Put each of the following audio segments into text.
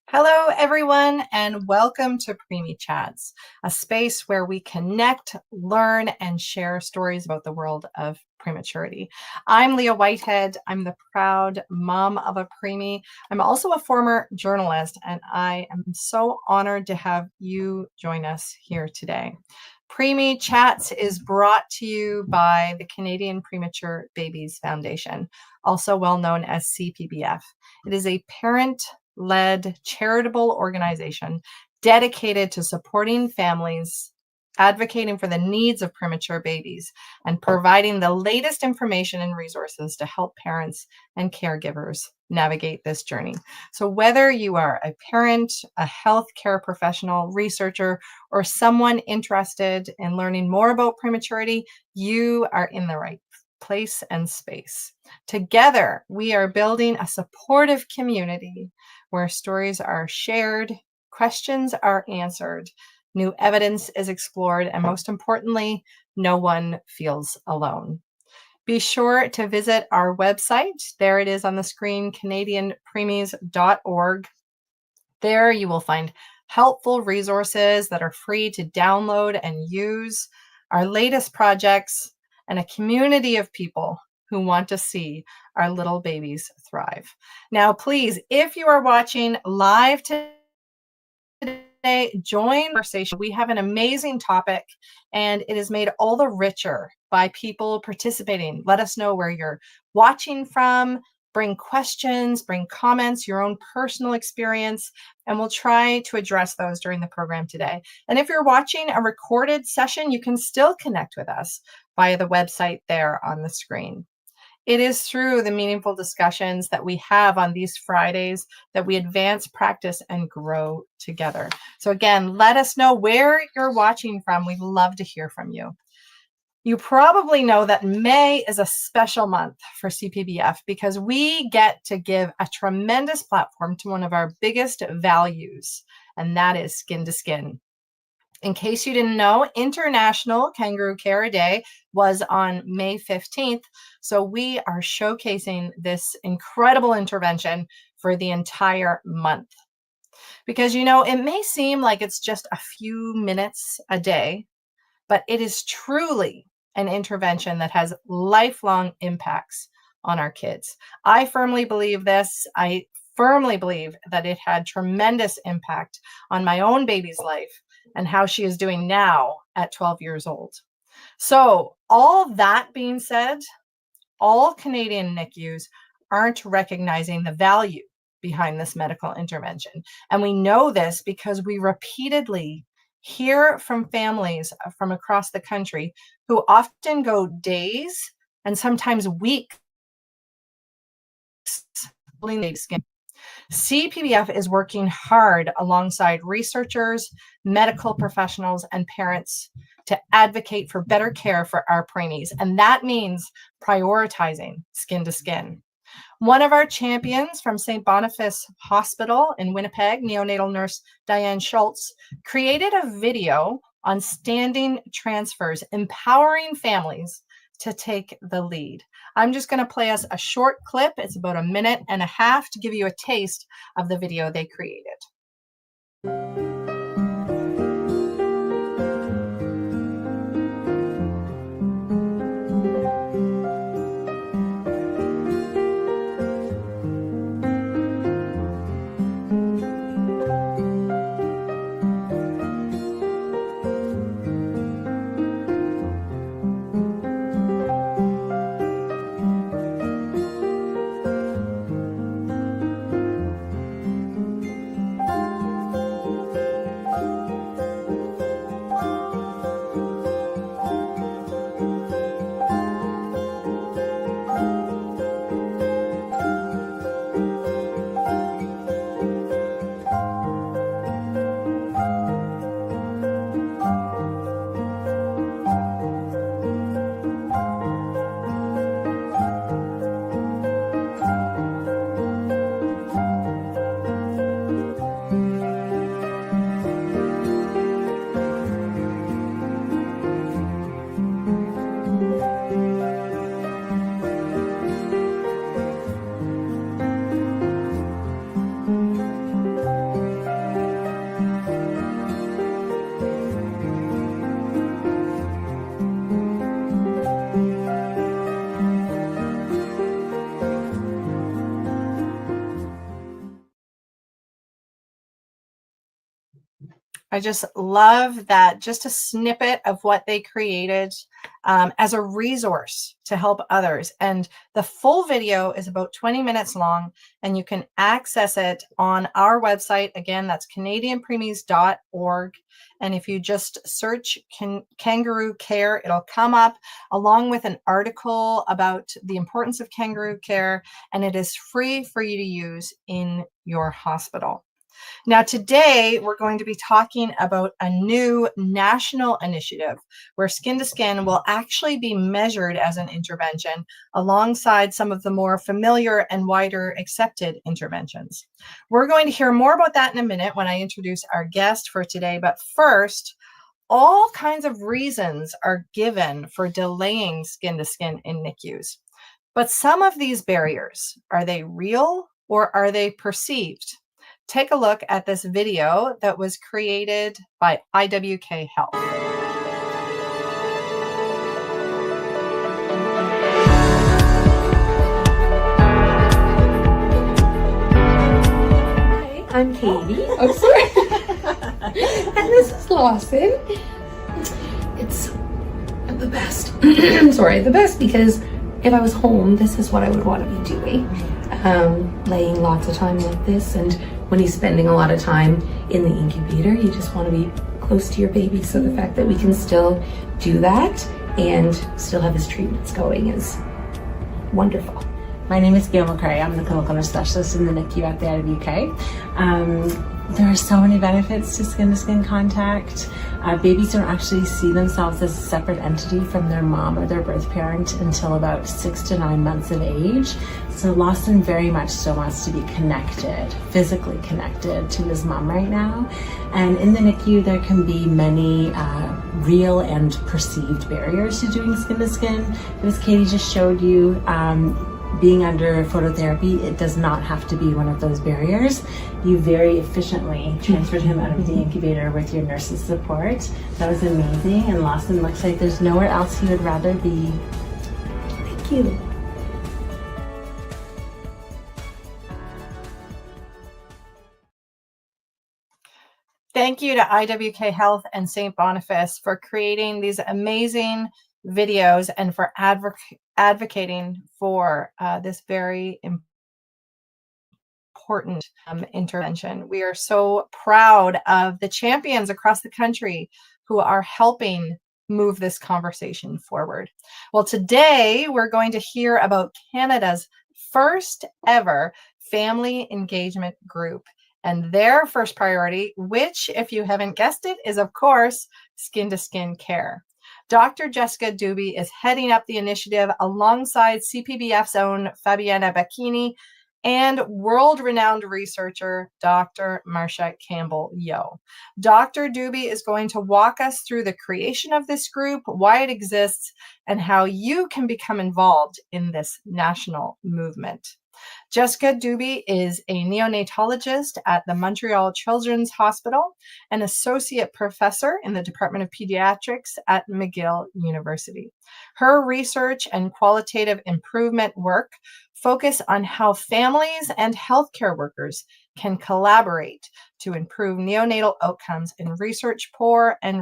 Hello, everyone, and welcome to Preemie Chats, a space where we connect, learn, and share stories about the world of prematurity. I'm Leah Whitehead. I'm the proud mom of a preemie. I'm also a former journalist, and I am so honored to have you join us here today. Preemie Chats is brought to you by the Canadian Premature Babies Foundation, also well known as CPBF. It is a parent-led charitable organization dedicated to supporting families, advocating for the needs of premature babies, and providing the latest information and resources to help parents and caregivers navigate this journey. So whether you are a parent, a healthcare professional, researcher, or someone interested in learning more about prematurity, you are in the right place and space. Together, we are building a supportive community where stories are shared, questions are answered, new evidence is explored, and most importantly, no one feels alone. Be sure to visit our website. There it is on the screen, canadianpreemies.org. There you will find helpful resources that are free to download and use, our latest projects, and a community of people who want to see our little babies thrive. Now, please, if you are watching live today, join the conversation. We have an amazing topic, and it is made all the richer by people participating. Let us know where you're watching from. Bring questions, bring comments, your own personal experience, and we'll try to address those during the program today. And if you're watching a recorded session, you can still connect with us via the website there on the screen. It is through the meaningful discussions that we have on these Fridays that we advance, practice, and grow together. So again, let us know where you're watching from. We'd love to hear from you. You probably know that May is a special month for CPBF because we get to give a tremendous platform to one of our biggest values, and that is skin to skin. In case you didn't know, International Kangaroo Care Day was on May 15th, so we are showcasing this incredible intervention for the entire month. Because, it may seem like it's just a few minutes a day, but it is truly an intervention that has lifelong impacts on our kids. I firmly believe this. I firmly believe that it had tremendous impact on my own baby's life and how she is doing now at 12 years old. So all that being said, all Canadian NICUs aren't recognizing the value behind this medical intervention. And we know this because we repeatedly hear from families from across the country who often go days and sometimes weeks pulling skin. CPBF is working hard alongside researchers, medical professionals, and parents to advocate for better care for our preemies, and that means prioritizing skin to skin. One of our champions from St. Boniface Hospital in Winnipeg, neonatal nurse Diane Schultz, created a video on standing transfers, empowering families to take the lead. I'm just going to play us a short clip. It's about 1.5 minutes to give you a taste of the video they created. I just love that, just a snippet of what they created as a resource to help others. And the full video is about 20 minutes long, and you can access it on our website. Again, that's canadianpreemies.org. And if you just search kangaroo care, it'll come up along with an article about the importance of kangaroo care, and it is free for you to use in your hospital. Now, today we're going to be talking about a new national initiative where skin to skin will actually be measured as an intervention alongside some of the more familiar and wider accepted interventions. We're going to hear more about that in a minute when I introduce our guest for today. But first, all kinds of reasons are given for delaying skin to skin in NICUs. But some of these barriers, are they real or are they perceived? Take a look at this video that was created by IWK Health. Hi, I'm Katie. Oh, sorry. And this is Lawson. It's the best. Sorry, the best because if I was home, this is what I would want to be doing. Laying lots of time like this, and when he's spending a lot of time in the incubator, you just want to be close to your baby. So the fact that we can still do that and still have his treatments going is wonderful. My name is Gail McCrae. I'm the clinical nurse specialist in the NICU at the IWK. There are so many benefits to skin contact. Babies don't actually see themselves as a separate entity from their mom or their birth parent until about 6 to 9 months of age. So Lawson very much still wants to be connected, physically connected to his mom right now. And in the NICU, there can be many real and perceived barriers to doing skin to skin. As Katie just showed you, being under phototherapy, it does not have to be one of those barriers. You very efficiently transferred him out of the incubator with your nurse's support. That was amazing, and Lawson looks like there's nowhere else he would rather be. Thank you. Thank you to IWK Health and St. Boniface for creating these amazing videos and for advocating for this very important intervention. We are so proud of the champions across the country who are helping move this conversation forward. Well, today we're going to hear about Canada's first ever family engagement group and their first priority, which, if you haven't guessed it, is of course skin to skin care. Dr. Jessica Duby is heading up the initiative alongside CPBF's own Fabiana Bacchini and world-renowned researcher, Dr. Marcia Campbell-Yo. Dr. Duby is going to walk us through the creation of this group, why it exists, and how you can become involved in this national movement. Jessica Duby is a neonatologist at the Montreal Children's Hospital, an associate professor in the Department of Pediatrics at McGill University. Her research and qualitative improvement work focus on how families and healthcare workers can collaborate to improve neonatal outcomes in research-poor and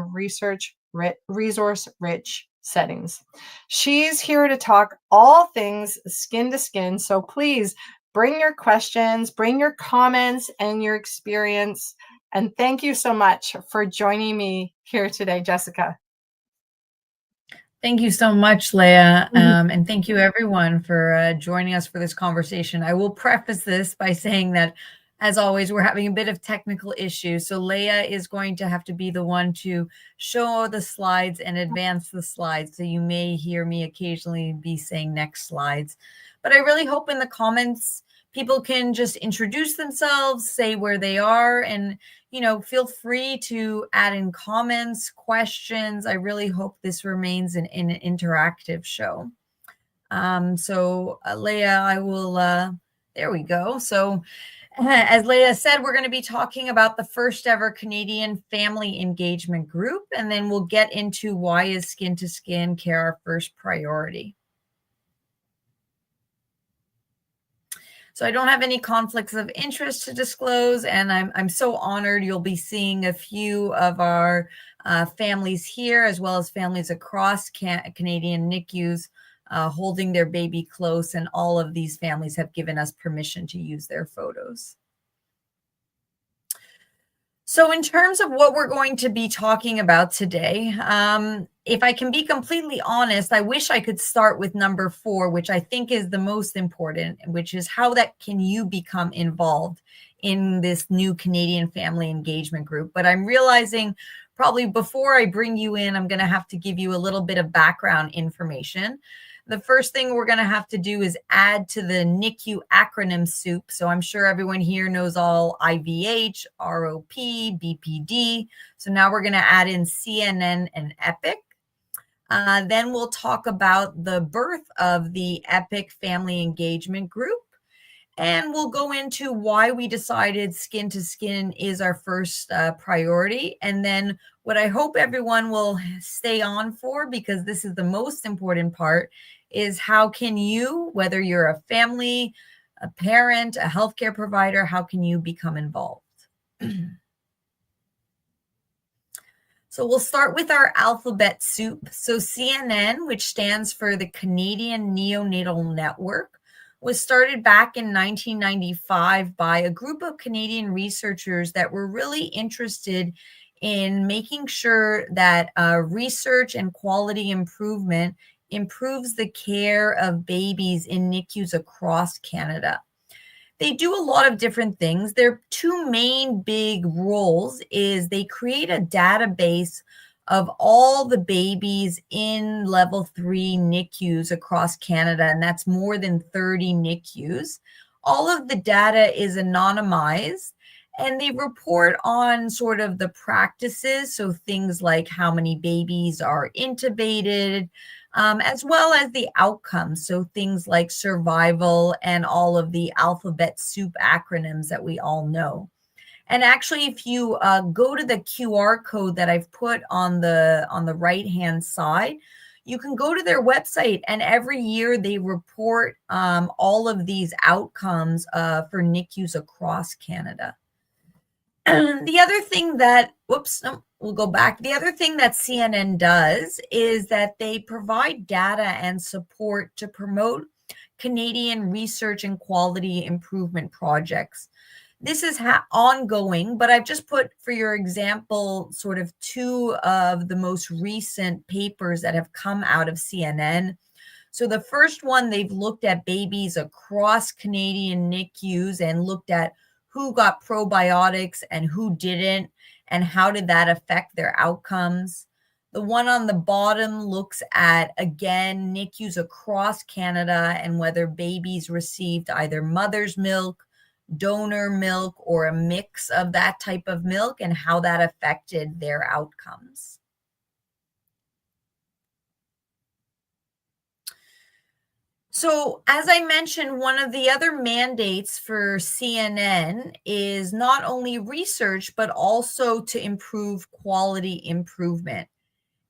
resource-rich settings. She's here to talk all things skin to skin. So please bring your questions, bring your comments and your experience. And thank you so much for joining me here today, Jessica. Thank you so much, Leah. And thank you everyone for joining us for this conversation. I will preface this by saying that, as always, we're having a bit of technical issues. So Leah is going to have to be the one to show the slides and advance the slides. So you may hear me occasionally be saying next slides. But I really hope in the comments, people can just introduce themselves, say where they are, and, you know, feel free to add in comments, questions. I really hope this remains an interactive show. Leah, I will, there we go. So as Leah said, we're going to be talking about the first ever Canadian family engagement group, and then we'll get into why is skin to skin care our first priority. So I don't have any conflicts of interest to disclose, and I'm so honored. You'll be seeing a few of our families here, as well as families across Canadian NICUs holding their baby close, and all of these families have given us permission to use their photos. So in terms of what we're going to be talking about today, if I can be completely honest, I wish I could start with number 4, which I think is the most important, which is how that can you become involved in this new Canadian family engagement group. But I'm realizing probably before I bring you in, I'm going to have to give you a little bit of background information. The first thing we're going to have to do is add to the NICU acronym soup. So I'm sure everyone here knows all IVH, ROP, BPD. So now we're going to add in CNN and EPIC. Then we'll talk about the birth of the EPIC Family Engagement Group. And we'll go into why we decided skin to skin is our first priority. And then what I hope everyone will stay on for, because this is the most important part, is how can you, whether you're a family, a parent, a healthcare provider, how can you become involved? So we'll start with our alphabet soup. So CNN, which stands for the Canadian Neonatal Network, was started back in 1995 by a group of Canadian researchers that were really interested in making sure that research and quality improvement improves the care of babies in NICUs across Canada. They do a lot of different things. Their 2 main big roles is they create a database of all the babies in level 3 NICUs across Canada, and that's more than 30 NICUs. All of the data is anonymized, and they report on sort of the practices, so things like how many babies are intubated, as well as the outcomes, so things like survival and all of the alphabet soup acronyms that we all know. And actually, if you go to the QR code that I've put on the right-hand side, you can go to their website, and every year they report all of these outcomes for NICUs across Canada. The other thing that, we'll go back. The other thing that CNN does is that they provide data and support to promote Canadian research and quality improvement projects. This is ongoing, but I've just put, for your example, sort of 2 of the most recent papers that have come out of CNN. So the first one, they've looked at babies across Canadian NICUs and looked at who got probiotics and who didn't, and how did that affect their outcomes. The one on the bottom looks at, again, NICUs across Canada and whether babies received either mother's milk, donor milk, or a mix of that type of milk, and how that affected their outcomes. So as I mentioned, one of the other mandates for CNN is not only research, but also to improve quality improvement.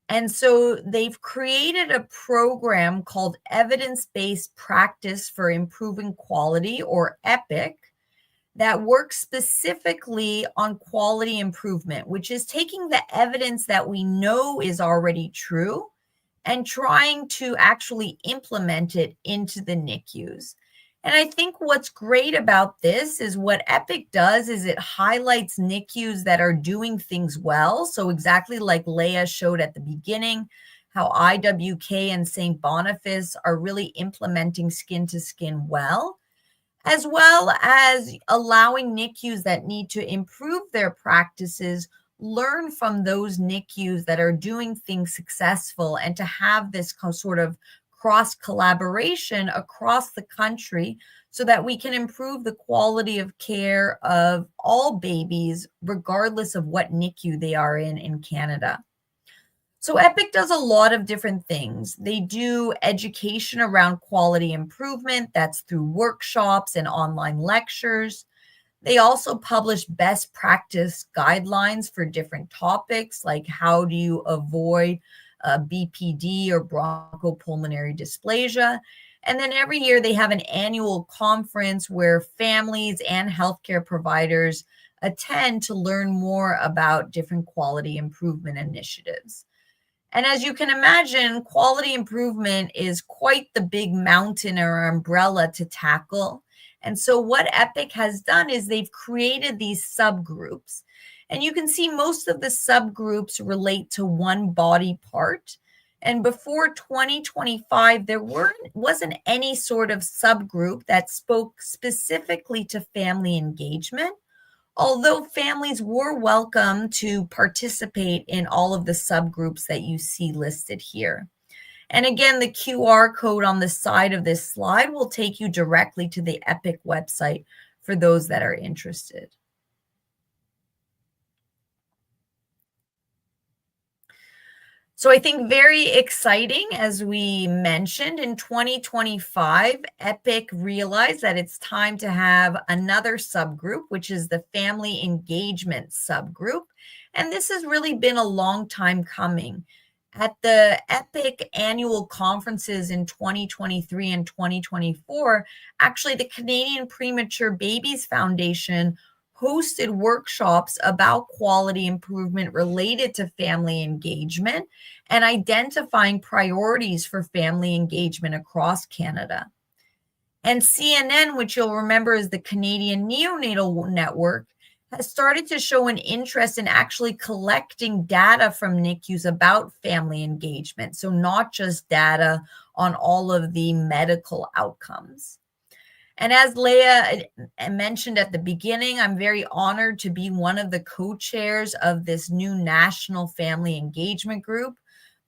And so they've created a program called Evidence-Based Practice for Improving Quality, or EPIC, that works specifically on quality improvement, which is taking the evidence that we know is already true and trying to actually implement it into the NICUs. And I think what's great about this is what EPIC does is it highlights NICUs that are doing things well. So exactly like Leah showed at the beginning, how IWK and St. Boniface are really implementing skin to skin well, as well as allowing NICUs that need to improve their practices learn from those NICUs that are doing things successful, and to have this sort of cross collaboration across the country so that we can improve the quality of care of all babies, regardless of what NICU they are in Canada. So EPIC does a lot of different things. They do education around quality improvement. That's through workshops and online lectures. They also publish best practice guidelines for different topics, like how do you avoid BPD or bronchopulmonary dysplasia. And then every year they have an annual conference where families and healthcare providers attend to learn more about different quality improvement initiatives. And as you can imagine, quality improvement is quite the big mountain or umbrella to tackle. And so what EPIC has done is they've created these subgroups. And you can see most of the subgroups relate to one body part. And before 2025, there wasn't any sort of subgroup that spoke specifically to family engagement, although families were welcome to participate in all of the subgroups that you see listed here. And again, the QR code on the side of this slide will take you directly to the EPIC website for those that are interested. So I think very exciting, as we mentioned, in 2025, EPIC realized that it's time to have another subgroup, which is the family engagement subgroup. And this has really been a long time coming. At the EPIC annual conferences in 2023 and 2024, actually the Canadian Premature Babies Foundation hosted workshops about quality improvement related to family engagement and identifying priorities for family engagement across Canada. And CNN, which you'll remember is the Canadian Neonatal Network, has started to show an interest in actually collecting data from NICUs about family engagement. So not just data on all of the medical outcomes. And as Leah mentioned at the beginning, I'm very honored to be one of the co-chairs of this new national family engagement group,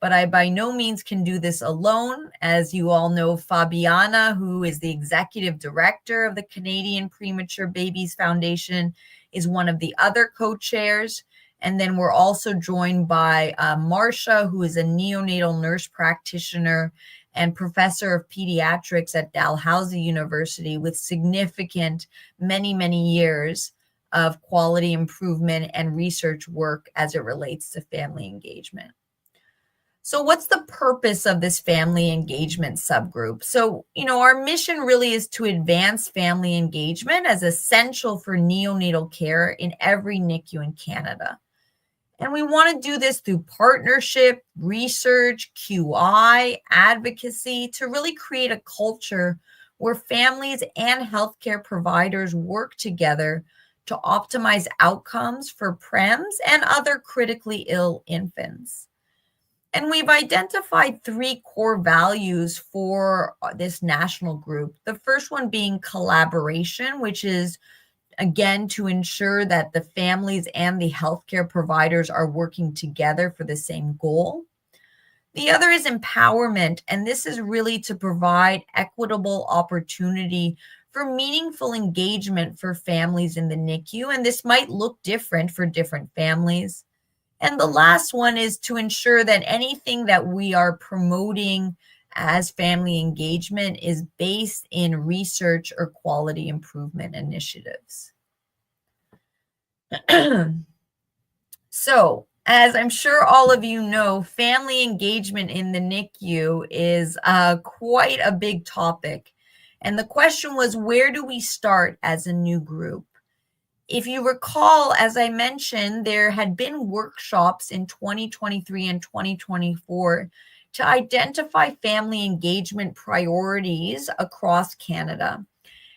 but I by no means can do this alone. As you all know, Fabiana, who is the executive director of the Canadian Premature Babies Foundation, is one of the other co-chairs. And then we're also joined by Marcia, who is a neonatal nurse practitioner and professor of pediatrics at Dalhousie University with significant many years of quality improvement and research work as it relates to family engagement. So what's the purpose of this family engagement subgroup? So, our mission really is to advance family engagement as essential for neonatal care in every NICU in Canada. And we want to do this through partnership, research, QI, advocacy to really create a culture where families and healthcare providers work together to optimize outcomes for PREMs and other critically ill infants. And we've identified 3 core values for this national group. The first one being collaboration, which is again, to ensure that the families and the healthcare providers are working together for the same goal. The other is empowerment, and this is really to provide equitable opportunity for meaningful engagement for families in the NICU, and this might look different for different families. And the last one is to ensure that anything that we are promoting as family engagement is based in research or quality improvement initiatives. So, as I'm sure all of you know, family engagement in the NICU is quite a big topic. And the question was, where do we start as a new group? If you recall, as I mentioned, there had been workshops in 2023 and 2024 to identify family engagement priorities across Canada.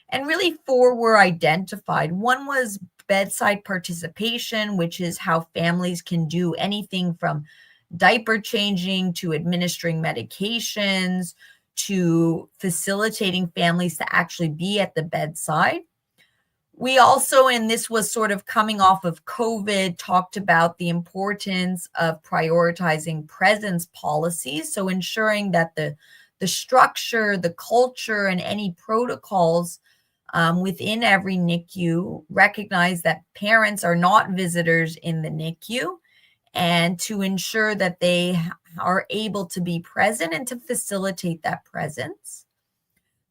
And really 4 were identified. One was bedside participation, which is how families can do anything from diaper changing to administering medications to facilitating families to actually be at the bedside. We also, and this was sort of coming off of COVID, talked about the importance of prioritizing presence policies. So ensuring that the structure, the culture, and any protocols within every NICU recognize that parents are not visitors in the NICU, and to ensure that they are able to be present and to facilitate that presence.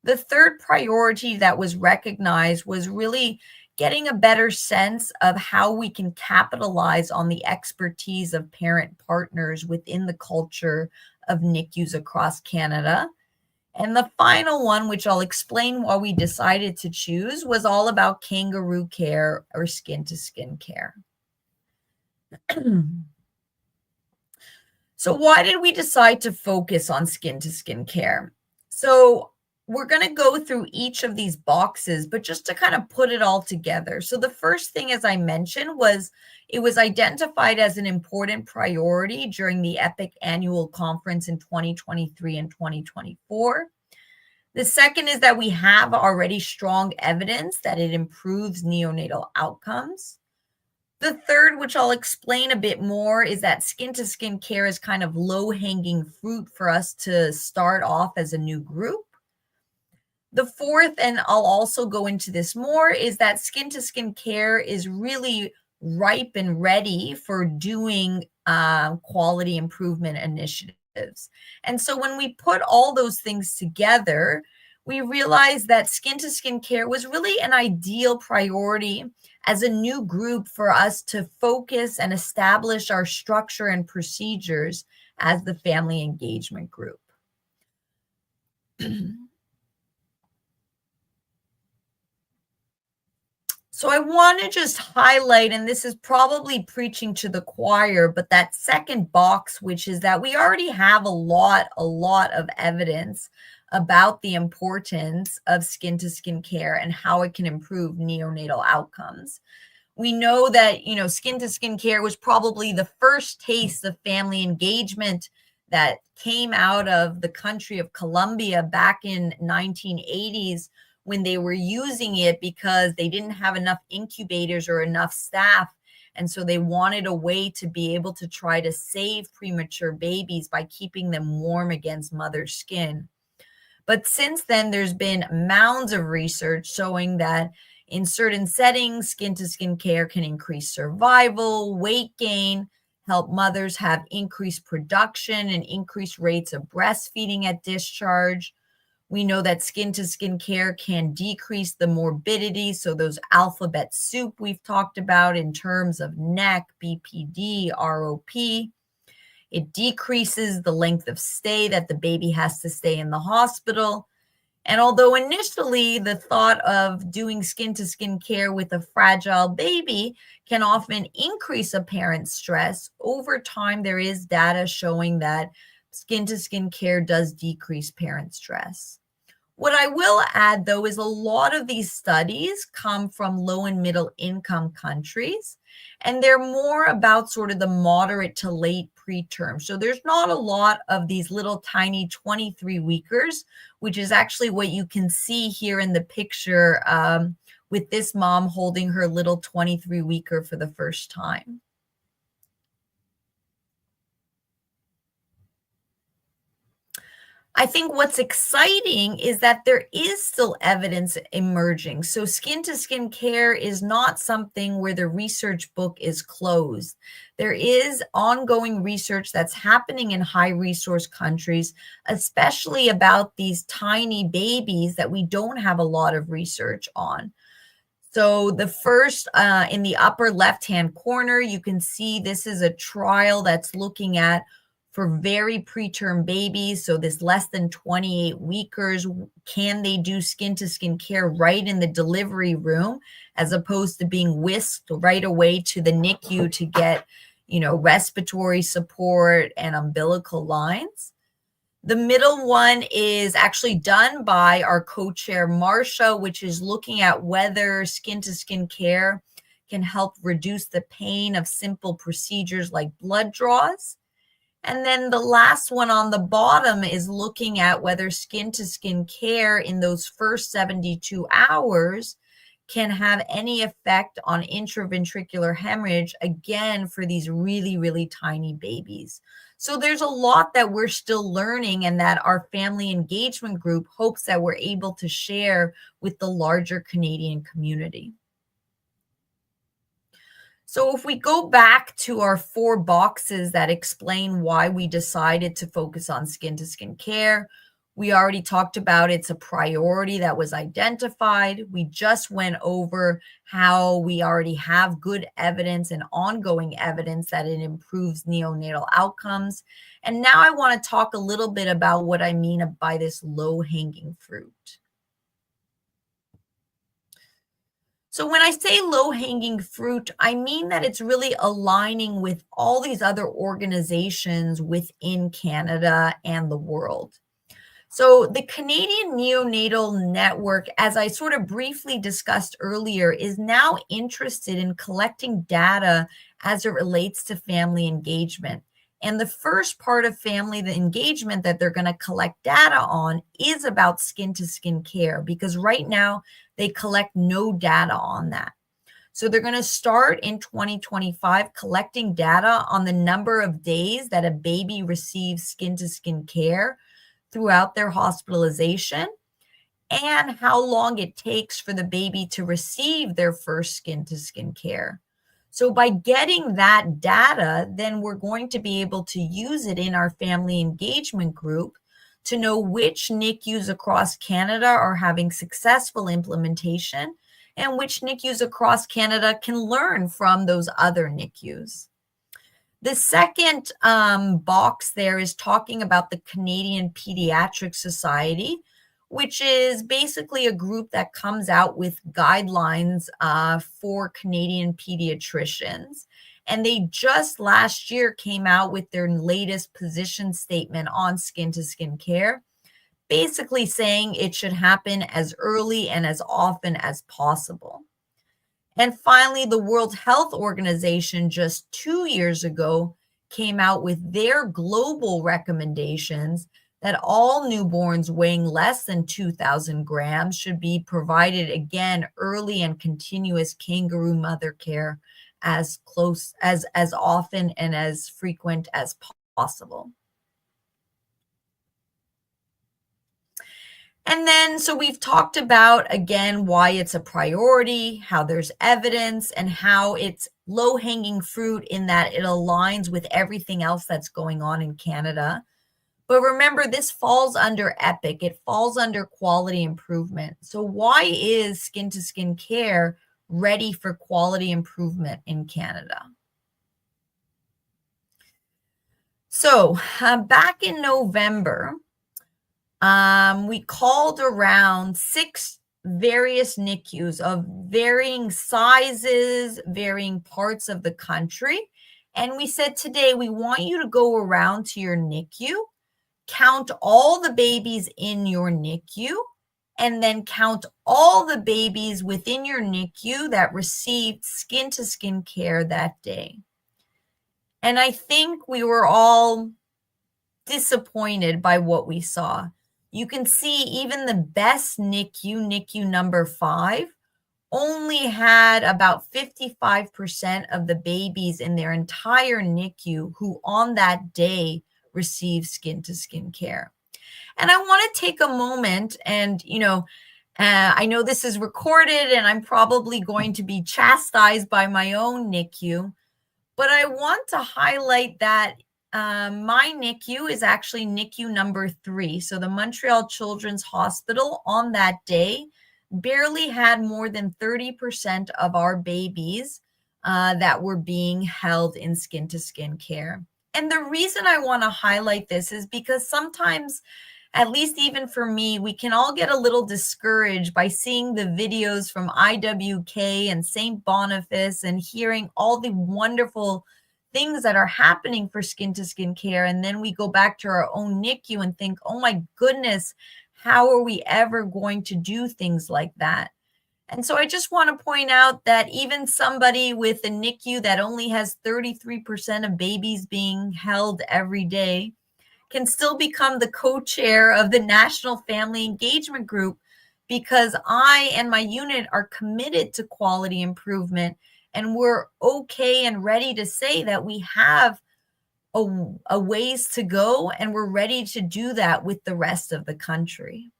The third priority that was recognized was really getting a better sense of how we can capitalize on the expertise of parent partners within the culture of NICUs across Canada. And the final one, which I'll explain why we decided to choose, was all about kangaroo care or skin-to-skin care. So why did we decide to focus on skin-to-skin care? So we're going to go through each of these boxes, but just to kind of put it all together. So the first thing, as I mentioned, was it was identified as an important priority during the EPIC annual conference in 2023 and 2024. The second is that we have already strong evidence that it improves neonatal outcomes. The third, which I'll explain a bit more, is that skin-to-skin care is kind of low-hanging fruit for us to start off as a new group. The fourth, and I'll also go into this more, is that skin-to-skin care is really ripe and ready for doing quality improvement initiatives. And so when we put all those things together, we realized that skin-to-skin care was really an ideal priority as a new group for us to focus and establish our structure and procedures as the family engagement group. So I want to just highlight, and this is probably preaching to the choir, but that second box, which is that we already have a lot of evidence about the importance of skin-to-skin care and how it can improve neonatal outcomes. We know that, skin-to-skin care was probably the first taste of family engagement that came out of the country of Colombia back in 1980s, when they were using it because they didn't have enough incubators or enough staff. And so they wanted a way to be able to try to save premature babies by keeping them warm against mother's skin. But since then, there's been mounds of research showing that in certain settings, skin-to-skin care can increase survival, weight gain, help mothers have increased production and increased rates of breastfeeding at discharge. We know that skin-to-skin care can decrease the morbidity, so those alphabet soup we've talked about in terms of NEC, BPD, ROP. It decreases the length of stay that the baby has to stay in the hospital. And although initially the thought of doing skin-to-skin care with a fragile baby can often increase a parent's stress, over time there is data showing that skin-to-skin care does decrease parent stress. What I will add, though, is a lot of these studies come from low and middle income countries, and they're more about sort of the moderate to late preterm. So there's not a lot of these little tiny 23-weekers, which is actually what you can see here in the picture with this mom holding her little 23-weeker for the first time. I think what's exciting is that there is still evidence emerging. So skin-to-skin care is not something where the research book is closed. There is ongoing research that's happening in high-resource countries, especially about these tiny babies that we don't have a lot of research on. So the first, in the upper left-hand corner, you can see this is a trial that's looking at for very preterm babies, so this less than 28 weekers, can they do skin-to-skin care right in the delivery room as opposed to being whisked right away to the NICU to get, respiratory support and umbilical lines? The middle one is actually done by our co-chair, Marcia, which is looking at whether skin-to-skin care can help reduce the pain of simple procedures like blood draws. And then the last one on the bottom is looking at whether skin-to-skin care in those first 72 hours can have any effect on intraventricular hemorrhage, again, for these really, really tiny babies. So there's a lot that we're still learning and that our family engagement group hopes that we're able to share with the larger Canadian community. So if we go back to our 4 boxes that explain why we decided to focus on skin-to-skin care, We already talked about it's a priority that was identified. We just went over how we already have good evidence and ongoing evidence that it improves neonatal outcomes. And now I want to talk a little bit about what I mean by this low-hanging fruit. So when I say low-hanging fruit, I mean that it's really aligning with all these other organizations within Canada and the world. So the Canadian Neonatal Network, as I sort of briefly discussed earlier, is now interested in collecting data as it relates to family engagement. And the first part of family engagement that they're going to collect data on is about skin-to-skin care, because right now they collect no data on that. So they're going to start in 2025 collecting data on the number of days that a baby receives skin-to-skin care throughout their hospitalization, and how long it takes for the baby to receive their first skin-to-skin care. So by getting that data, then we're going to be able to use it in our family engagement group to know which NICUs across Canada are having successful implementation and which NICUs across Canada can learn from those other NICUs. The second box there is talking about the Canadian Pediatric Society, which is basically a group that comes out with guidelines for Canadian pediatricians. And they just last year came out with their latest position statement on skin-to-skin care, basically saying it should happen as early and as often as possible. And finally, the World Health Organization just 2 years ago came out with their global recommendations that all newborns weighing less than 2,000 grams should be provided, again, early and continuous kangaroo mother care as often and as frequent as possible. And then, so we've talked about, again, why it's a priority, how there's evidence, and how it's low-hanging fruit in that it aligns with everything else that's going on in Canada. But remember, this falls under EPIC. It falls under quality improvement. So why is skin-to-skin care ready for quality improvement in Canada? So back in November, we called around 6 various NICUs of varying sizes, varying parts of the country. And we said, today, we want you to go around to your NICU, count all the babies in your NICU, and then count all the babies within your NICU that received skin-to-skin care that day. And I think we were all disappointed by what we saw. You can see even the best NICU, NICU number 5, only had about 55% of the babies in their entire NICU who on that day received skin-to-skin care. And I want to take a moment and, I know this is recorded and I'm probably going to be chastised by my own NICU, but I want to highlight that my NICU is actually NICU number 3. So the Montreal Children's Hospital on that day barely had more than 30% of our babies that were being held in skin-to-skin care. And the reason I want to highlight this is because sometimes, at least even for me, we can all get a little discouraged by seeing the videos from IWK and St. Boniface and hearing all the wonderful things that are happening for skin-to-skin care. And then we go back to our own NICU and think, oh my goodness, how are we ever going to do things like that? And so I just want to point out that even somebody with a NICU that only has 33% of babies being held every day can still become the co-chair of the National Family Engagement Group, because I and my unit are committed to quality improvement, and we're okay and ready to say that we have a ways to go, and we're ready to do that with the rest of the country.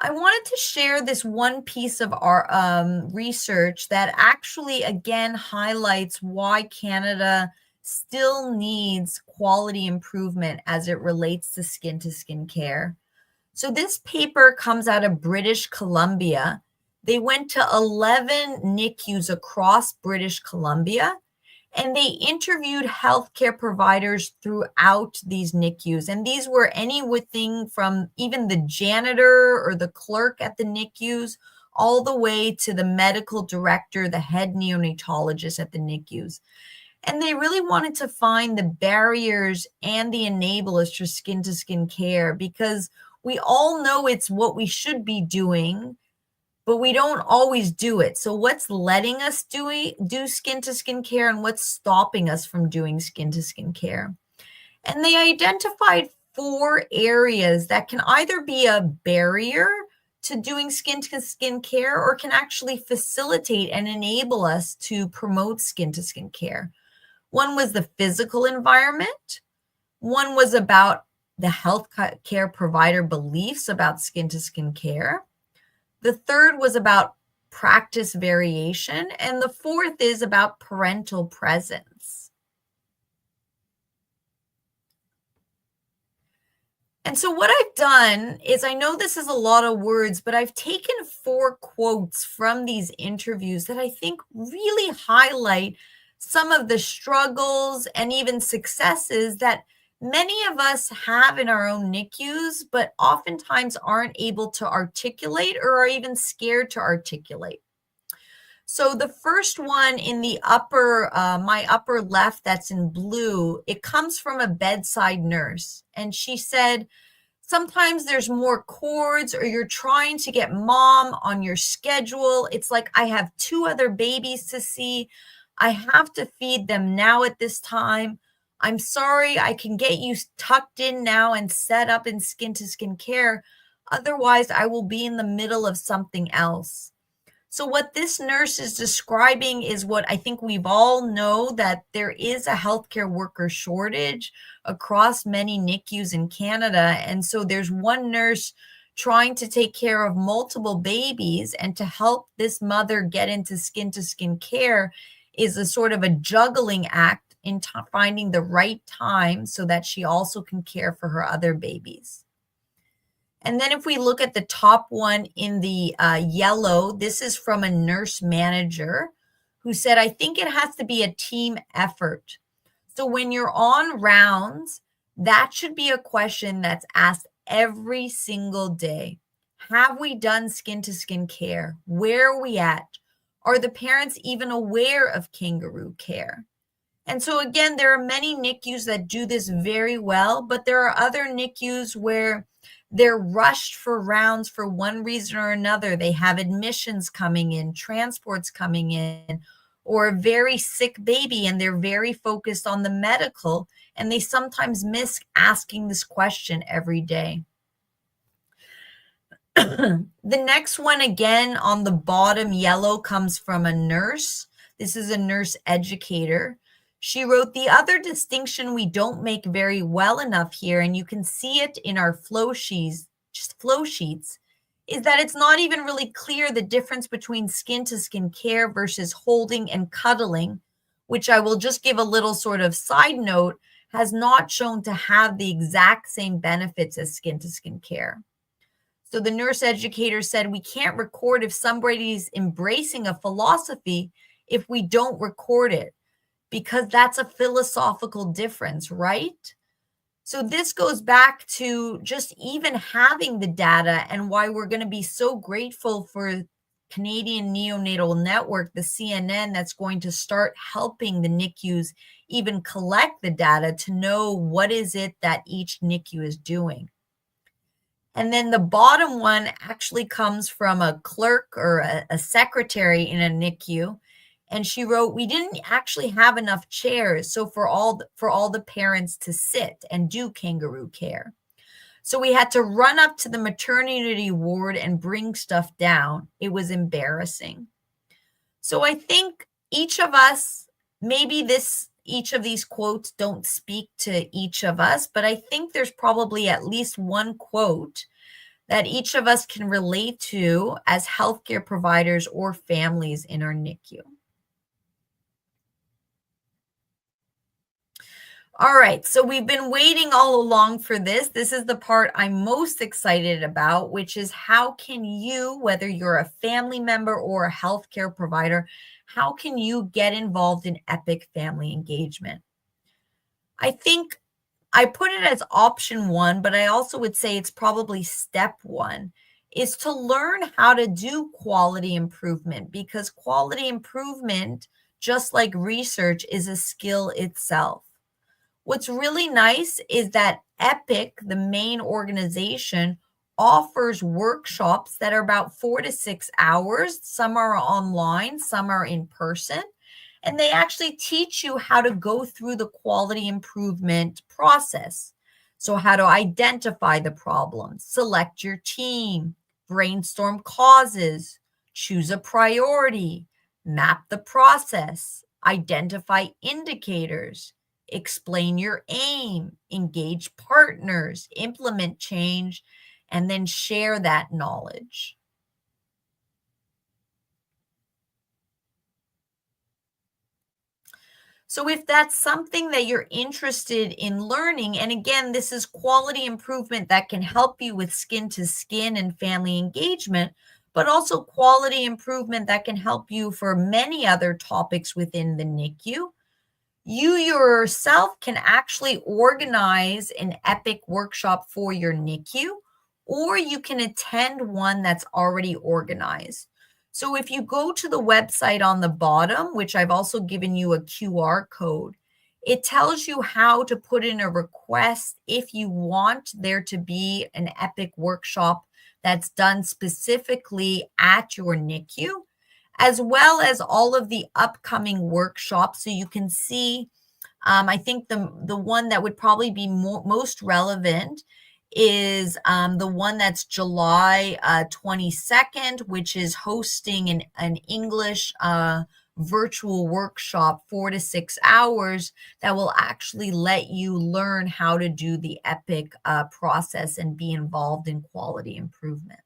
I wanted to share this one piece of our research that actually, again, highlights why Canada still needs quality improvement as it relates to skin care. So this paper comes out of British Columbia. They went to 11 NICUs across British Columbia, and they interviewed healthcare providers throughout these NICUs. And these were anything from even the janitor or the clerk at the NICUs, all the way to the medical director, the head neonatologist at the NICUs. And they really wanted to find the barriers and the enablers for skin care, because we all know it's what we should be doing, but we don't always do it. So what's letting us do skin care, and what's stopping us from doing skin care? And they identified 4 areas that can either be a barrier to doing skin care or can actually facilitate and enable us to promote skin care. One was the physical environment. One was about the healthcare provider beliefs about skin care. The third was about practice variation. And the fourth is about parental presence. And so what I've done is, I know this is a lot of words, but I've taken 4 quotes from these interviews that I think really highlight some of the struggles and even successes that many of us have in our own NICUs, but oftentimes aren't able to articulate or are even scared to articulate. So the first one in the my upper left, that's in blue, it comes from a bedside nurse. And she said, sometimes there's more cords, or you're trying to get mom on your schedule. It's like, I have 2 other babies to see. I have to feed them now at this time. I'm sorry, I can get you tucked in now and set up in skin care. Otherwise, I will be in the middle of something else. So what this nurse is describing is what I think we've all know, that there is a healthcare worker shortage across many NICUs in Canada. And so there's one nurse trying to take care of multiple babies, and to help this mother get into skin care is a sort of a juggling act in finding the right time so that she also can care for her other babies. And then if we look at the top one in the yellow, this is from a nurse manager who said, I think it has to be a team effort. So when you're on rounds, that should be a question that's asked every single day. Have we done skin care? Where are we at? Are the parents even aware of kangaroo care? And so again, there are many NICUs that do this very well, but there are other NICUs where they're rushed for rounds for one reason or another. They have admissions coming in, transports coming in, or a very sick baby, and they're very focused on the medical, and they sometimes miss asking this question every day. The next one, again, on the bottom yellow, comes from a nurse. This is a nurse educator. She wrote, the other distinction we don't make very well enough here, and you can see it in our flow sheets, is that it's not even really clear the difference between skin care versus holding and cuddling, which I will just give a little sort of side note, has not shown to have the exact same benefits as skin care. So the nurse educator said, we can't record if somebody's embracing a philosophy if we don't record it, because that's a philosophical difference, right? So this goes back to just even having the data, and why we're going to be so grateful for Canadian Neonatal Network, the CNN, that's going to start helping the NICUs even collect the data to know what is it that each NICU is doing. And then the bottom one actually comes from a clerk or a secretary in a NICU. And she wrote, we didn't actually have enough chairs, so for all the parents to sit and do kangaroo care. So we had to run up to the maternity ward and bring stuff down. It was embarrassing. So I think each of us, maybe each of these quotes don't speak to each of us, but I think there's probably at least one quote that each of us can relate to as healthcare providers or families in our NICU. All right, so we've been waiting all along for this. This is the part I'm most excited about, which is how can you, whether you're a family member or a healthcare provider, how can you get involved in epic family engagement? I think I put it as option one, but I also would say it's probably step one is to learn how to do quality improvement, because quality improvement, just like research, is a skill itself. What's really nice is that Epic, the main organization, offers workshops that are about 4 to 6 hours. Some are online, some are in person, and they actually teach you how to go through the quality improvement process. So, how to identify the problems, select your team, brainstorm causes, choose a priority, map the process, identify indicators, explain your aim, engage partners, implement change, and then share that knowledge. So if that's something that you're interested in learning, and again, this is quality improvement that can help you with skin to skin and family engagement, but also quality improvement that can help you for many other topics within the NICU. You yourself can actually organize an epic workshop for your NICU, or you can attend one that's already organized. So if you go to the website on the bottom, which I've also given you a QR code, it tells you how to put in a request if you want there to be an epic workshop that's done specifically at your NICU, as well as all of the upcoming workshops. So you can see, I think the one that would probably be most relevant is the one that's July 22nd, which is hosting an English virtual workshop, 4 to 6 hours, that will actually let you learn how to do the EPIC process and be involved in quality improvement.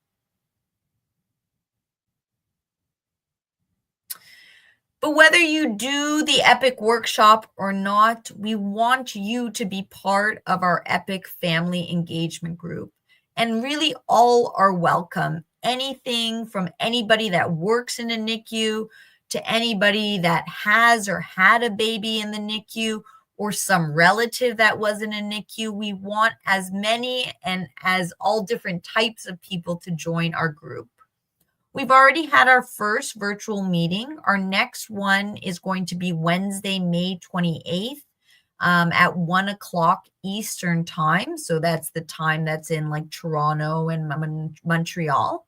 But whether you do the EPIC workshop or not, we want you to be part of our EPIC family engagement group. And really, all are welcome. Anything from anybody that works in a NICU to anybody that has or had a baby in the NICU or some relative that was in a NICU. We want as many and as all different types of people to join our group. We've already had our first virtual meeting. Our next one is going to be Wednesday, May 28th at 1 o'clock Eastern time. So that's the time that's in like Toronto and Montreal.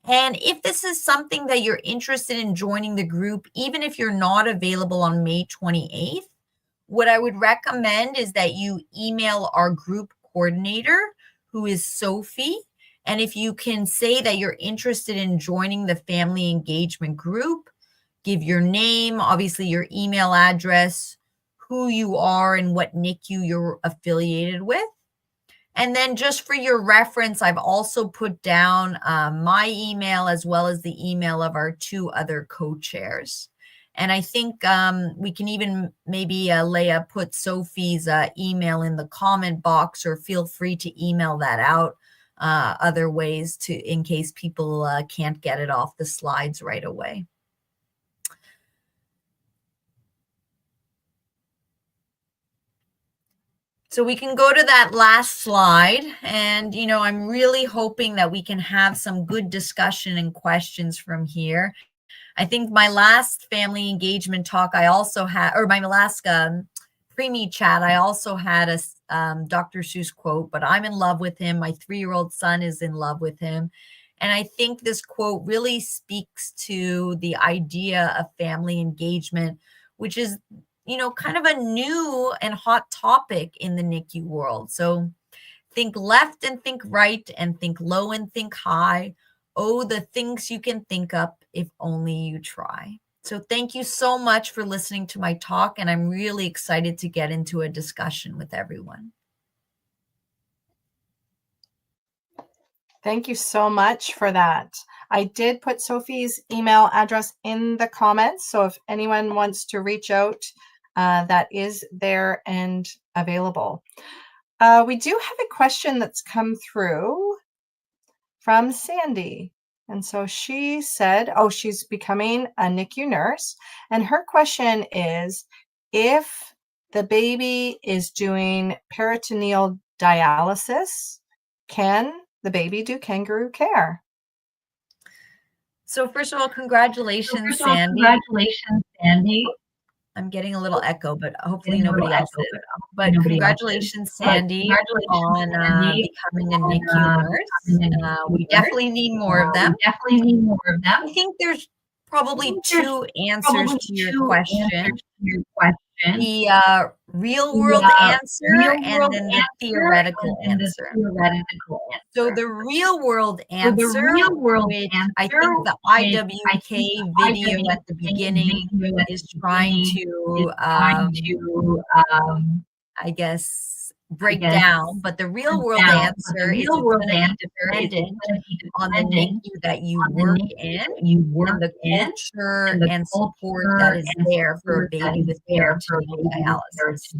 And if this is something that you're interested in joining the group, even if you're not available on May 28th, what I would recommend is that you email our group coordinator, who is Sophie. And if you can say that you're interested in joining the family engagement group, give your name, obviously your email address, who you are, and what NICU you're affiliated with. And then just for your reference, I've also put down my email as well as the email of our 2 other co-chairs. And I think we can even maybe, Leah, put Sophie's email in the comment box, or feel free to email that out other ways to, in case people can't get it off the slides right away. So we can go to that last slide. And, you know, I'm really hoping that we can have some good discussion and questions from here. I think my last family engagement talk, I also had, or my last Preemie chat, I also had a Dr. Seuss quote, but I'm in love with him. My 3-year-old son is in love with him. And I think this quote really speaks to the idea of family engagement, which is, you know, kind of a new and hot topic in the NICU world. So think left and think right, and think low and think high. Oh, the things you can think up if only you try. So thank you so much for listening to my talk, and I'm really excited to get into a discussion with everyone. Thank you so much for that. I did put Sophie's email address in the comments, so if anyone wants to reach out that is there and available. We do have a question that's come through from Sandy. And so she said, oh, she's becoming a NICU nurse. And her question is, if the baby is doing peritoneal dialysis, can the baby do kangaroo care? So first of all, congratulations, Sandy. I'm getting a little echo, but hopefully nobody else is. But congratulations, Sandy, on becoming a NICU nurse. We definitely need more of them. I think there's probably two answers to your question. The real world answer and then the theoretical answer. So the real world answer, which I think the IWK video at the beginning is trying to, I guess, break down, but the real world answer is going to be dependent on the NICU that you work in, and the culture and support that is there for a baby with peritoneal dialysis.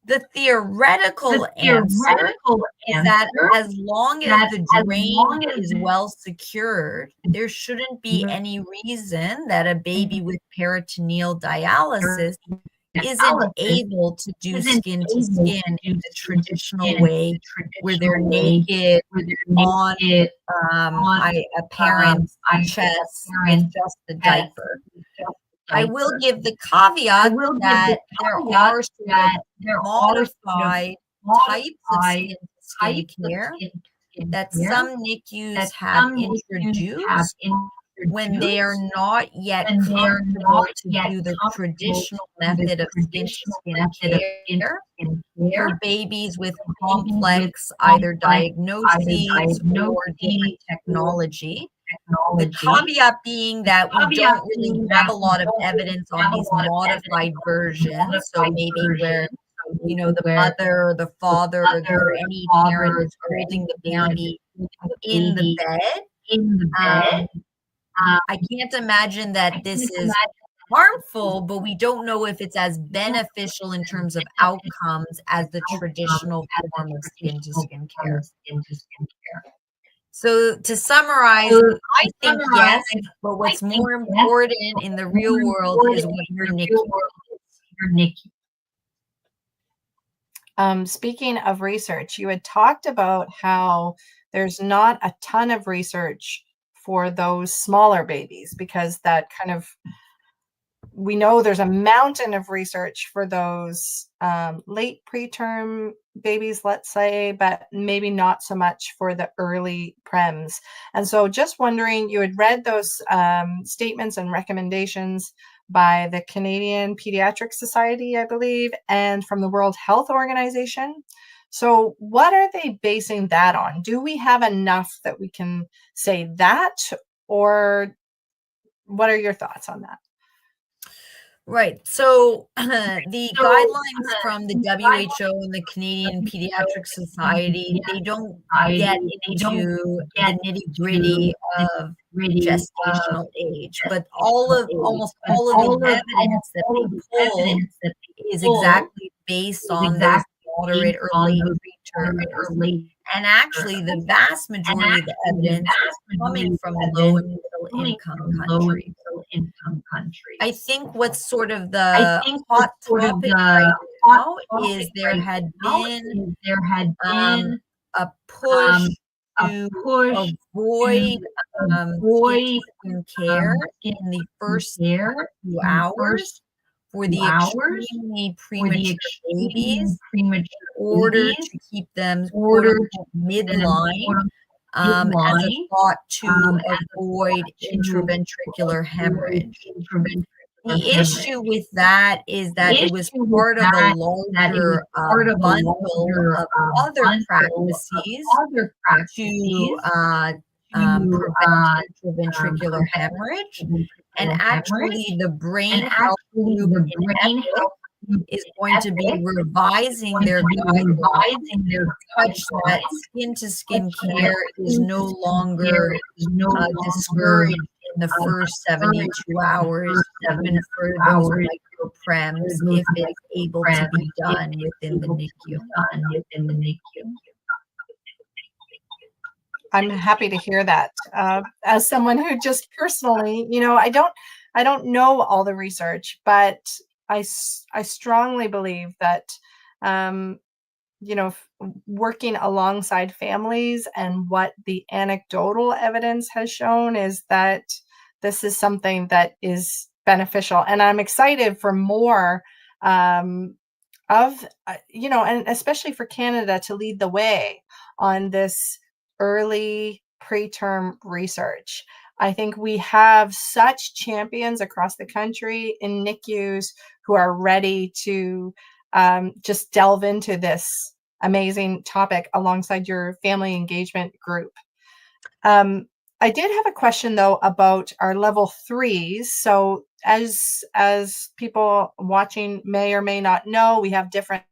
The theoretical answer is that as long as the drain is well secured, there shouldn't be any reason that a baby with peritoneal dialysis isn't able to do skin to skin in the traditional way, where they're naked on a parent's chest with just the diaper. I will give the caveat that there are sort of modified types of skin care that some NICUs have introduced when they are not yet comfortable to do the traditional method of skin care for babies with complex either diagnoses or different technology. The caveat being that we don't really have a lot of evidence on these modified versions. So maybe where, you know, the mother or the father or any parent is holding the baby in the bed. I can't imagine that this is harmful, but we don't know if it's as beneficial in terms of outcomes as the traditional form of skin to skin care. So to summarize, I think yes, but what's more important in the real world is what your NICU is. Speaking of research, you had talked about how there's not a ton of research for those smaller babies, because that kind of, we know there's a mountain of research for those late preterm babies, let's say, but maybe not so much for the early prems. And so just wondering, you had read those statements and recommendations by the Canadian Pediatric Society, I believe, and from the World Health Organization. So what are they basing that on? Do we have enough that we can say that, or what are your thoughts on that? Right. So the guidelines from the WHO and the Canadian Pediatric Society, they don't get into the nitty-gritty of gestational age, but almost all of the evidence that they pull is exactly based on those moderate or late preterm. And actually, the vast majority of the evidence is coming from low and middle income countries. I think what's sort of the hot topic right now is there had been a push to avoid skin care in the first few hours for the extremely premature babies in order to keep them midline as a thought to avoid intraventricular hemorrhage. The issue with that is that it was part of a larger bundle of other practices to prevent intraventricular hemorrhage. And actually, the Brain Health Group in EPIC is going to be revising their guidelines such that skin-to-skin care is no longer discouraged in the first 72 hours, even for those prems if it's able to be done within the NICU. I'm happy to hear that. As someone who just personally, I don't know all the research, but I strongly believe that, working alongside families and what the anecdotal evidence has shown is that this is something that is beneficial. And I'm excited for more and especially for Canada to lead the way on this early preterm research. I think we have such champions across the country in NICUs who are ready to just delve into this amazing topic alongside your family engagement group. I did have a question though about our level 3s. So as people watching may or may not know, we have different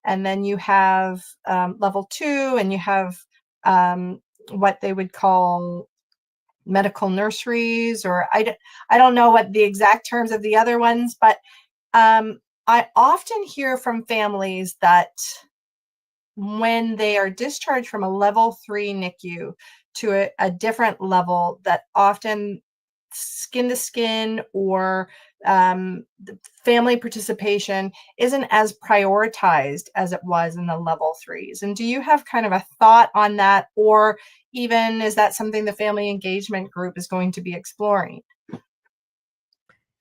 and then you have level 2, and you have what they would call medical nurseries, or I don't know what the exact terms of the other ones, but I often hear from families that when they are discharged from a level 3 NICU to a different level, that often skin to skin or the family participation isn't as prioritized as it was in the level 3s. And do you have kind of a thought on that, or even is that something the family engagement group is going to be exploring?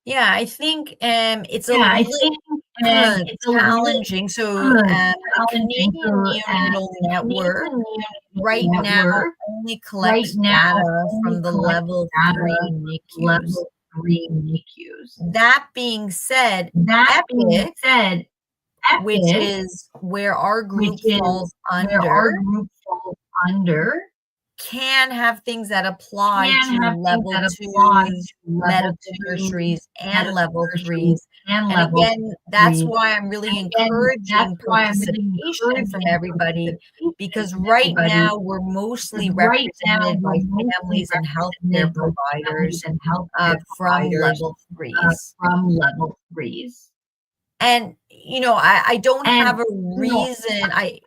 Yeah, I think it's a little challenging. So the Canadian Neonatal Network right now only collects data from the level 3 NICUs. That being said, EPIC, which is where our group falls under, can have things that apply to level 2s, medical nurseries, and level 3s. And again, that's why I'm really encouraging participation from everybody, because right now we're mostly represented by families and healthcare providers from level 3s. And I don't have a reason. I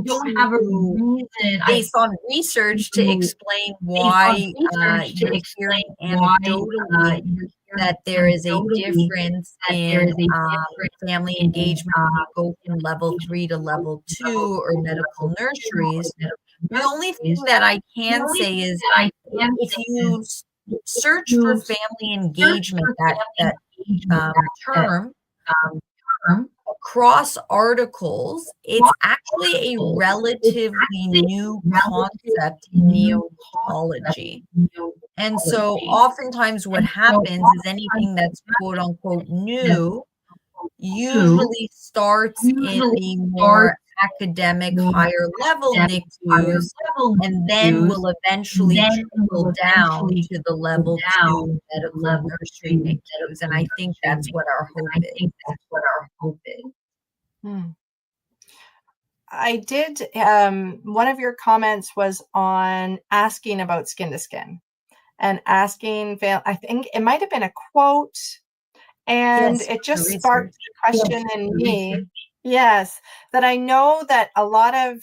don't have a reason based on research to explain why you're hearing anecdotally that there is a difference in family engagement when you go from level 3 to level 2 or medical nurseries. The only thing that I can say is if you search for family engagement, that term, across articles, it's actually a relatively new concept in neonatology. And so oftentimes what happens is anything that's quote unquote new usually starts in the more academic higher level NICUs and then will eventually trickle down to the level 2 medical nursery NICUs. And I think that's what our hope is. I did, one of your comments was on asking about skin to skin and asking, I think it might have been a quote, and it just sparked a question in me. Yes, that I know that a lot of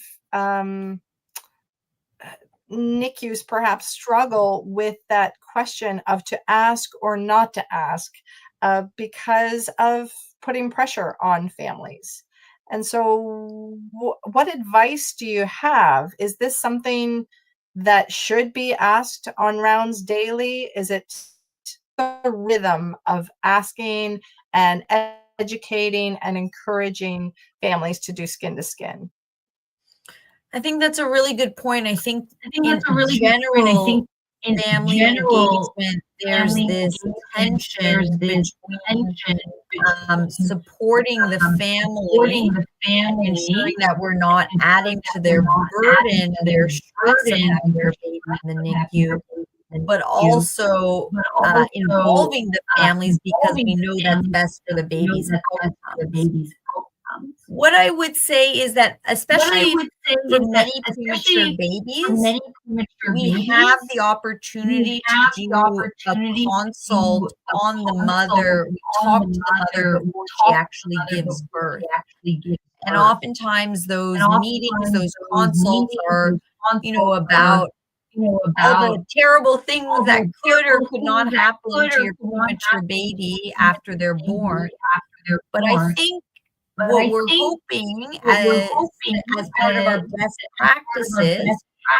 NICUs perhaps struggle with that question of to ask or not to ask because of putting pressure on families. And so what advice do you have? Is this something that should be asked on rounds daily? Is it the rhythm of asking and educating and encouraging families to do skin to skin? I think that's a really good point. I think in general, family engagement, there's this tension between supporting the family and ensuring that we're not adding to their burden, their stress of having their baby in the NICU, but also involving the families because we know that's best for the baby's outcomes. What I would say is that, especially for many premature babies, we have the opportunity to do a consult on the mother. We talk to the mother before she actually gives birth. And oftentimes those meetings, those consults are, about all the terrible things that could or could not happen to your premature baby after they're born. But I think what we're hoping as part of our best practices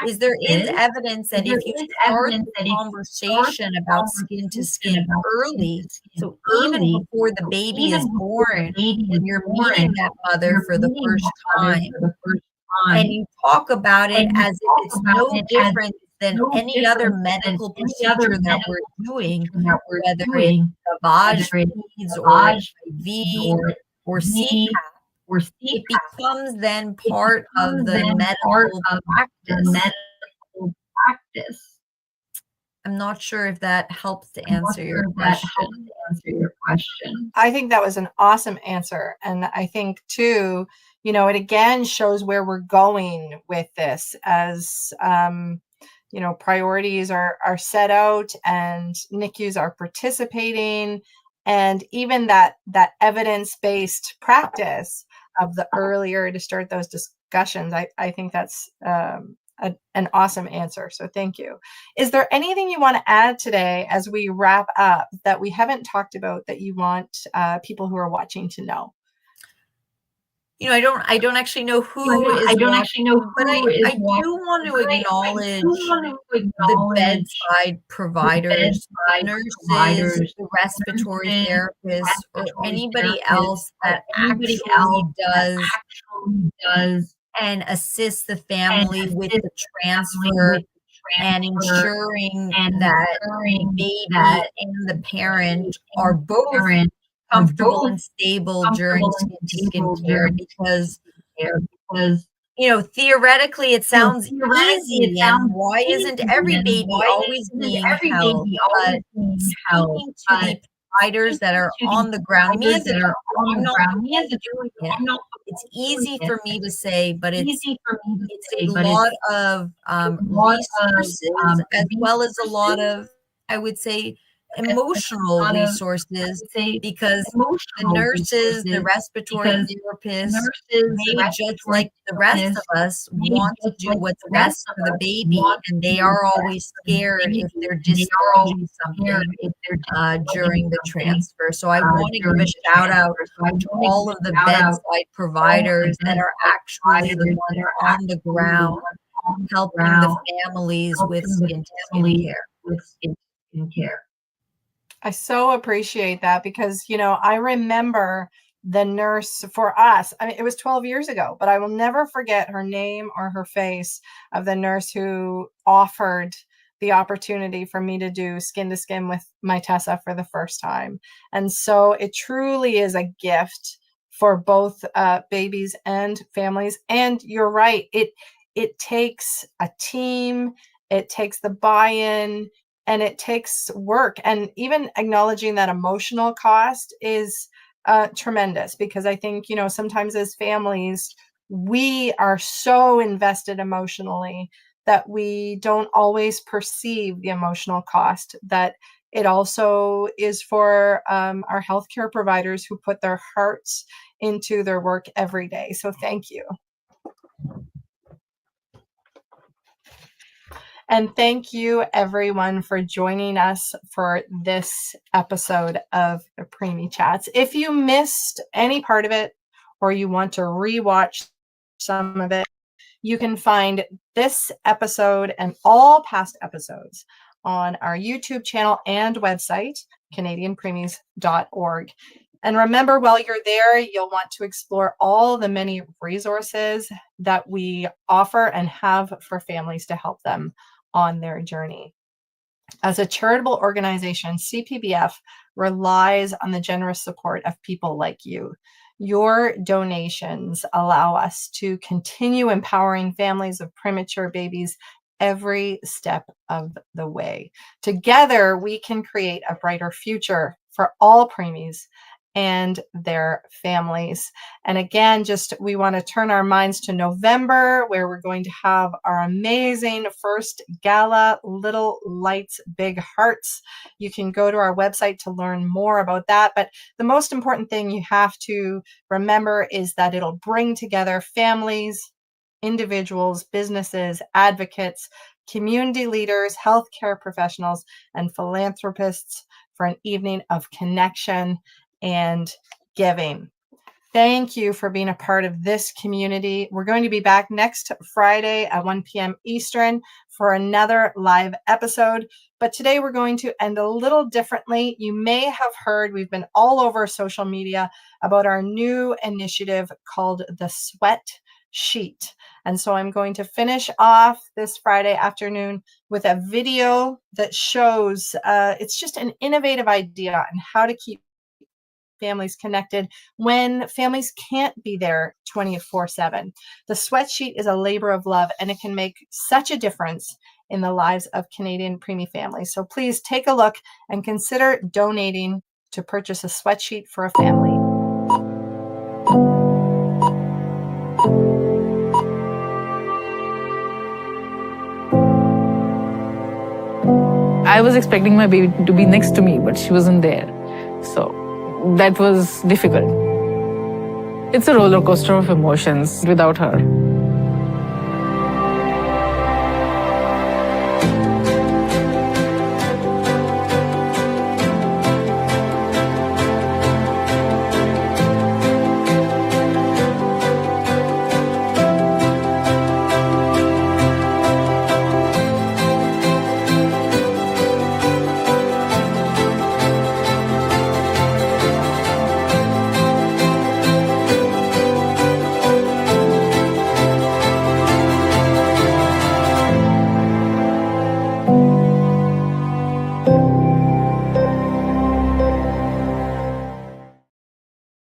is there is evidence that if you start the conversation about skin to skin early, so even before the baby is born, when you're meeting that mother for the first time, and you talk about it as if it's no different than any other medical procedure that we're doing, whether it's lavage feeds or IV or CPAP, it becomes then part of the medical practice. I'm not sure if that helps to answer your question. I think that was an awesome answer. And I think too, it again shows where we're going with this as, priorities are set out and NICUs are participating. And even that evidence-based practice of the earlier to start those discussions, I think that's an awesome answer. So thank you. Is there anything you want to add today as we wrap up that we haven't talked about that you want people who are watching to know? I don't actually know who is watching, but I do want to acknowledge the bedside providers, nurses, the respiratory therapists, or anybody else that actually does and assists the family with the transfer and ensuring that the baby and the parent are both comfortable and stable during skin care, because theoretically it sounds easy, and why isn't every baby always being held? But speaking to the providers that are on the ground, me as a doctor, I'm not doing it. It's easy for me to say, but it's a lot of resources as well as a lot of, I would say, emotional resources, because the nurses, the respiratory therapists, they just like the rest of us want to do what's best for the baby, and they are always scared if they're discharging something during the transfer. So I want to give a shout out to all of the bedside providers that are actually the ones on the ground helping the families with skin to skin care. I so appreciate that because, I remember the nurse for us. I mean, it was 12 years ago, but I will never forget her name or her face of the nurse who offered the opportunity for me to do skin to skin with my Tessa for the first time. And so it truly is a gift for both babies and families. And you're right. It takes a team. It takes the buy-in. And it takes work, and even acknowledging that emotional cost is tremendous, because I think, sometimes as families, we are so invested emotionally that we don't always perceive the emotional cost that it also is for our healthcare providers who put their hearts into their work every day. So thank you. And thank you, everyone, for joining us for this episode of the Preemie Chats. If you missed any part of it or you want to rewatch some of it, you can find this episode and all past episodes on our YouTube channel and website, canadianpreemies.org. And remember, while you're there, you'll want to explore all the many resources that we offer and have for families to help them on their journey. As a charitable organization, CPBF relies on the generous support of people like you. Your donations allow us to continue empowering families of premature babies every step of the way. Together, we can create a brighter future for all preemies and their families. And again, we want to turn our minds to November, where we're going to have our amazing first gala, Little Lights, Big Hearts. You can go to our website to learn more about that. But the most important thing you have to remember is that it'll bring together families, individuals, businesses, advocates, community leaders, healthcare professionals, and philanthropists for an evening of connection and giving. Thank you for being a part of this community. We're going to be back next Friday at 1 p.m. Eastern for another live episode. But today we're going to end a little differently. You may have heard, we've been all over social media about our new initiative called the Sweat Sheet. And so I'm going to finish off this Friday afternoon with a video that shows it's just an innovative idea on how to keep families connected when families can't be there 24/7. The Sweat Sheet is a labor of love, and it can make such a difference in the lives of Canadian preemie families. So please take a look and consider donating to purchase a sweat sheet for a family. I was expecting my baby to be next to me, but she wasn't there. So that was difficult. It's a roller coaster of emotions without her.